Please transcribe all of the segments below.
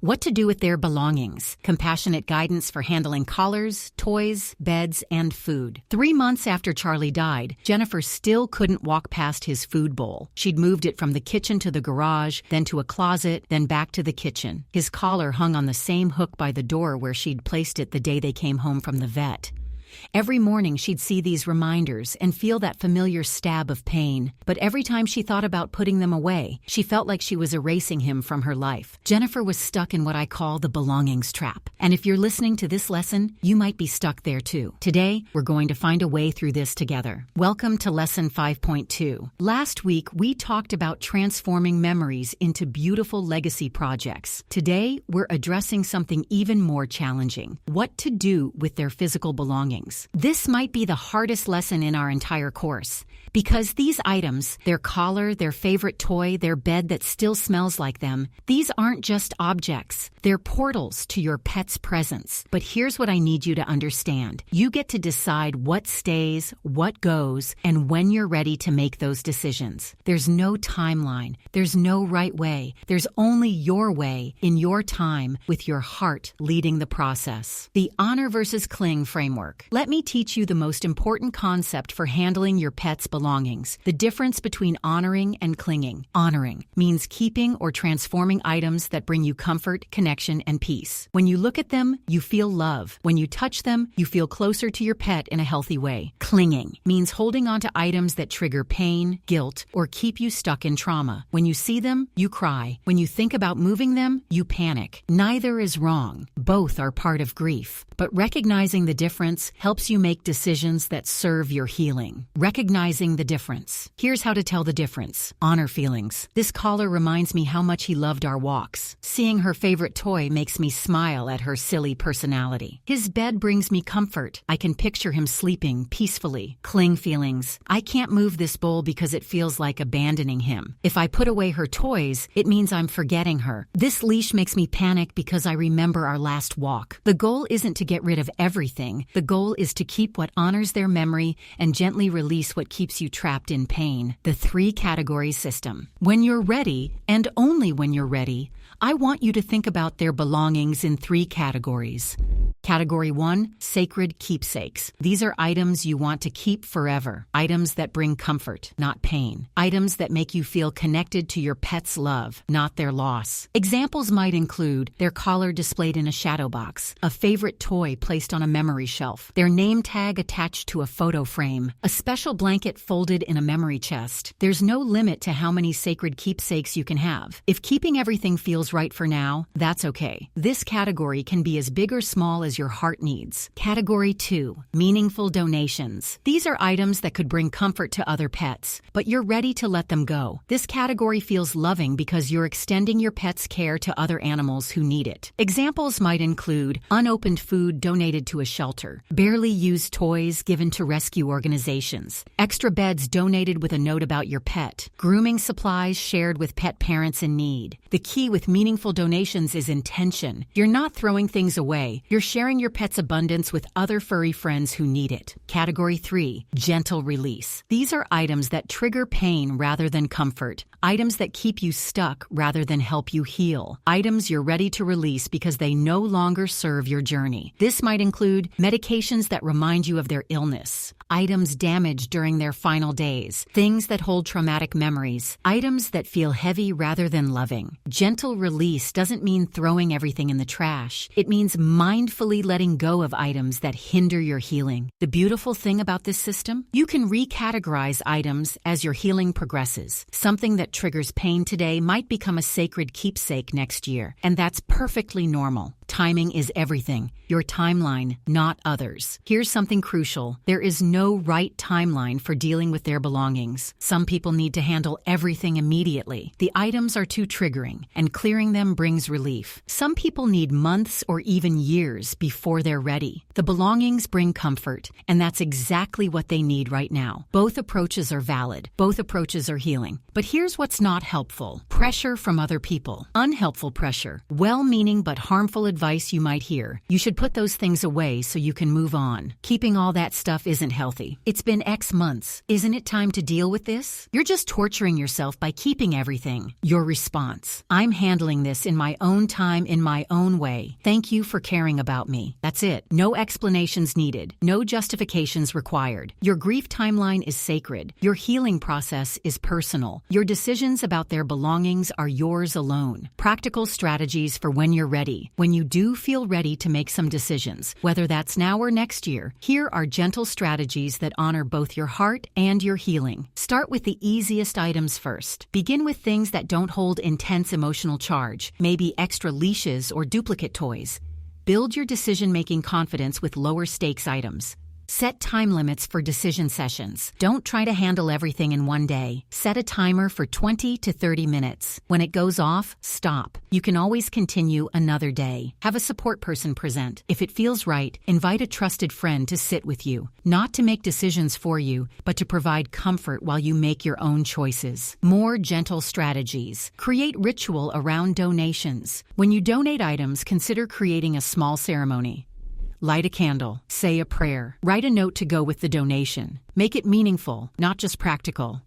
What to do with their belongings. Compassionate guidance for handling collars, toys, beds, and food. 3 months after Charlie died, Jennifer still couldn't walk past his food bowl. She'd moved it from the kitchen to the garage, then to a closet, then back to the kitchen. His collar hung on the same hook by the door where she'd placed it the day they came home from the vet. Every morning she'd see these reminders and feel that familiar stab of pain, but every time she thought about putting them away, she felt like she was erasing him from her life. Jennifer was stuck in what I call the belongings trap, and if you're listening to this lesson, you might be stuck there too. Today, we're going to find a way through this together. Welcome to Lesson 5.2. Last week, we talked about transforming memories into beautiful legacy projects. Today, we're addressing something even more challenging: what to do with their physical belongings. This might be the hardest lesson in our entire course, because these items, their collar, their favorite toy, their bed that still smells like them, these aren't just objects. They're portals to your pet's presence. But here's what I need you to understand. You get to decide what stays, what goes, and when you're ready to make those decisions. There's no timeline. There's no right way. There's only your way, in your time, with your heart leading the process. The honor versus cling framework. Let me teach you the most important concept for handling your pet's belongings: the difference between honoring and clinging. Honoring means keeping or transforming items that bring you comfort, connection, and peace. When you look at them, you feel love. When you touch them, you feel closer to your pet in a healthy way. Clinging means holding on to items that trigger pain, guilt, or keep you stuck in trauma. When you see them, you cry. When you think about moving them, you panic. Neither is wrong. Both are part of grief. But recognizing the difference helps you make decisions that serve your healing. Recognizing the difference. Here's how to tell the difference. Honor feelings. This collar reminds me how much he loved our walks. Seeing her favorite toy makes me smile at her silly personality. His bed brings me comfort. I can picture him sleeping peacefully. Cling feelings. I can't move this bowl because it feels like abandoning him. If I put away her toys, it means I'm forgetting her. This leash makes me panic because I remember our last walk. The goal isn't to get rid of everything. The goal is to keep what honors their memory and gently release what keeps you trapped in pain. The 3-category system. When you're ready, and only when you're ready, I want you to think about their belongings in 3 categories. Category 1, sacred keepsakes. These are items you want to keep forever. Items that bring comfort, not pain. Items that make you feel connected to your pet's love, not their loss. Examples might include their collar displayed in a shadow box, a favorite toy placed on a memory shelf, their name tag attached to a photo frame, a special blanket folded in a memory chest. There's no limit to how many sacred keepsakes you can have. If keeping everything feels right for now, that's okay. This category can be as big or small as your heart needs. Category 2, meaningful donations. These are items that could bring comfort to other pets, but you're ready to let them go. This category feels loving because you're extending your pet's care to other animals who need it. Examples might include unopened food donated to a shelter, barely used toys given to rescue organizations, extra beds donated with a note about your pet, grooming supplies shared with pet parents in need. The key with meaningful donations is intention. You're not throwing things away. You're sharing your pet's abundance with other furry friends who need it. Category 3, gentle release. These are items that trigger pain rather than comfort. Items that keep you stuck rather than help you heal. Items you're ready to release because they no longer serve your journey. This might include medications that remind you of their illness, items damaged during their final days, things that hold traumatic memories, items that feel heavy rather than loving. Gentle release doesn't mean throwing everything in the trash. It means mindfully letting go of items that hinder your healing. The beautiful thing about this system? You can recategorize items as your healing progresses. Something that triggers pain today might become a sacred keepsake next year, and that's perfectly normal. Timing is everything. Your timeline, not others. Here's something crucial. There is no right timeline for dealing with their belongings. Some people need to handle everything immediately. The items are too triggering, and clearing them brings relief. Some people need months or even years before they're ready. The belongings bring comfort, and that's exactly what they need right now. Both approaches are valid. Both approaches are healing. But here's what's not helpful. Pressure from other people. Unhelpful pressure. Well-meaning but harmful advice advice you might hear. You should put those things away so you can move on. Keeping all that stuff isn't healthy. It's been X months. Isn't it time to deal with this? You're just torturing yourself by keeping everything. Your response: I'm handling this in my own time, in my own way. Thank you for caring about me. That's it. No explanations needed. No justifications required. Your grief timeline is sacred. Your healing process is personal. Your decisions about their belongings are yours alone. Practical strategies for when you're ready. When you do feel ready to make some decisions, whether that's now or next year, here are gentle strategies that honor both your heart and your healing. Start with the easiest items first. Begin with things that don't hold intense emotional charge, maybe extra leashes or duplicate toys. Build your decision-making confidence with lower-stakes items. Set time limits for decision sessions. Don't try to handle everything in one day. Set a timer for 20 to 30 minutes. When it goes off, stop. You can always continue another day. Have a support person present. If it feels right, invite a trusted friend to sit with you. Not to make decisions for you, but to provide comfort while you make your own choices. More gentle strategies. Create ritual around donations. When you donate items, consider creating a small ceremony. Light a candle, say a prayer, write a note to go with the donation. Make it meaningful, not just practical.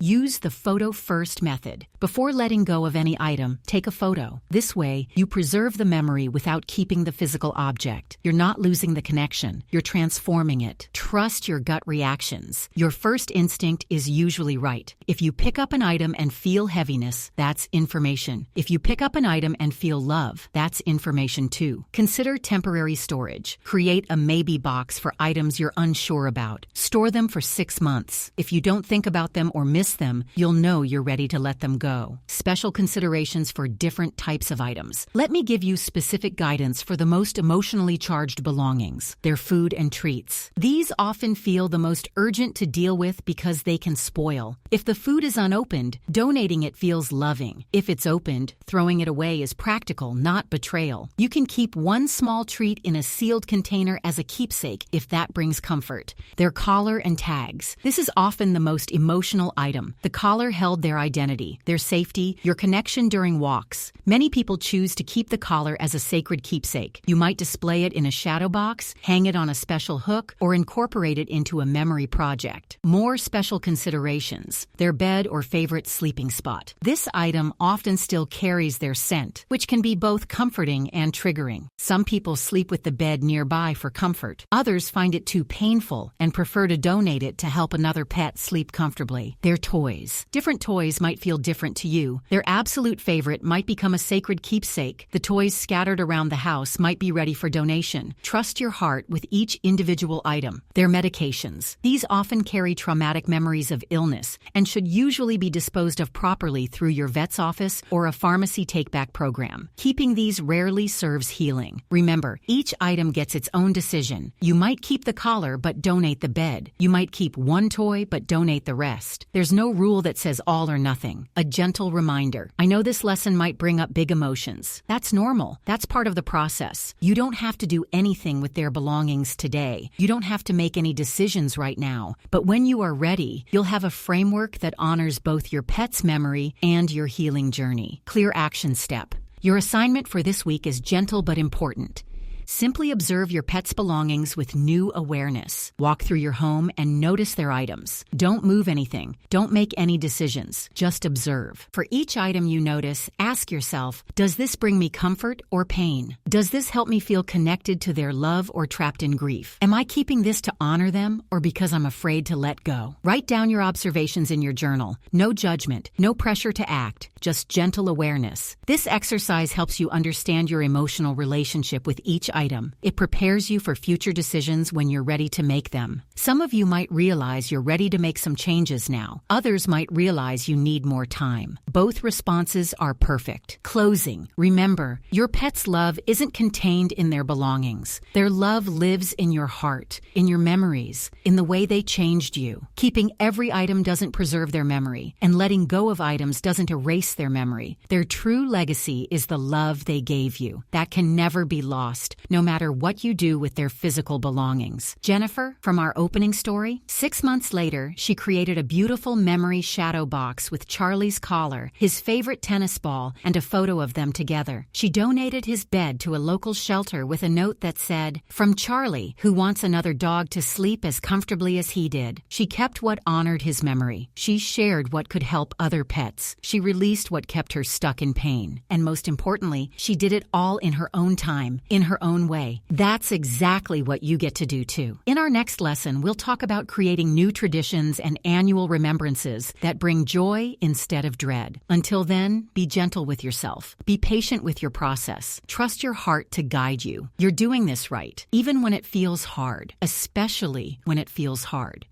Use the photo-first method. Before letting go of any item, take a photo. This way, you preserve the memory without keeping the physical object. You're not losing the connection. You're transforming it. Trust your gut reactions. Your first instinct is usually right. If you pick up an item and feel heaviness, that's information. If you pick up an item and feel love, that's information too. Consider temporary storage. Create a maybe box for items you're unsure about. Store them for 6 months. If you don't think about them or miss them, you'll know you're ready to let them go. Special considerations for different types of items. Let me give you specific guidance for the most emotionally charged belongings, their food and treats. These often feel the most urgent to deal with because they can spoil. If the food is unopened, donating it feels loving. If it's opened, throwing it away is practical, not betrayal. You can keep one small treat in a sealed container as a keepsake if that brings comfort. Their collar and tags. This is often the most emotional item. The collar held their identity, their safety, your connection during walks. Many people choose to keep the collar as a sacred keepsake. You might display it in a shadow box, hang it on a special hook, or incorporate it into a memory project. More special considerations. Their bed or favorite sleeping spot. This item often still carries their scent, which can be both comforting and triggering. Some people sleep with the bed nearby for comfort. Others find it too painful and prefer to donate it to help another pet sleep comfortably. Their toys. Different toys might feel different to you. Their absolute favorite might become a sacred keepsake. The toys scattered around the house might be ready for donation. Trust your heart with each individual item. Their medications. These often carry traumatic memories of illness and should usually be disposed of properly through your vet's office or a pharmacy take-back program. Keeping these rarely serves healing. Remember, each item gets its own decision. You might keep the collar but donate the bed. You might keep one toy but donate the rest. There's no rule that says all or nothing. A gentle reminder. I know this lesson might bring up big emotions. That's normal. That's part of the process. You don't have to do anything with their belongings today. You don't have to make any decisions right now. But when you are ready, you'll have a framework that honors both your pet's memory and your healing journey. Clear action step. Your assignment for this week is gentle but important. Simply observe your pet's belongings with new awareness. Walk through your home and notice their items. Don't move anything. Don't make any decisions. Just observe. For each item you notice, ask yourself, does this bring me comfort or pain? Does this help me feel connected to their love or trapped in grief? Am I keeping this to honor them or because I'm afraid to let go? Write down your observations in your journal. No judgment, no pressure to act, just gentle awareness. This exercise helps you understand your emotional relationship with each item. It prepares you for future decisions when you're ready to make them. Some of you might realize you're ready to make some changes now. Others might realize you need more time. Both responses are perfect. Closing. Remember, your pet's love isn't contained in their belongings. Their love lives in your heart, in your memories, in the way they changed you. Keeping every item doesn't preserve their memory, and letting go of items doesn't erase their memory. Their true legacy is the love they gave you. That can never be lost. no matter what you do with their physical belongings. Jennifer, from our opening story, 6 months later, she created a beautiful memory shadow box with Charlie's collar, his favorite tennis ball, and a photo of them together. She donated his bed to a local shelter with a note that said, "From Charlie, who wants another dog to sleep as comfortably as he did." She kept what honored his memory. She shared what could help other pets. She released what kept her stuck in pain. And most importantly, she did it all in her own time, in her own way. That's exactly what you get to do too. In our next lesson, we'll talk about creating new traditions and annual remembrances that bring joy instead of dread. Until then, be gentle with yourself. Be patient with your process. Trust your heart to guide you. You're doing this right, even when it feels hard, especially when it feels hard.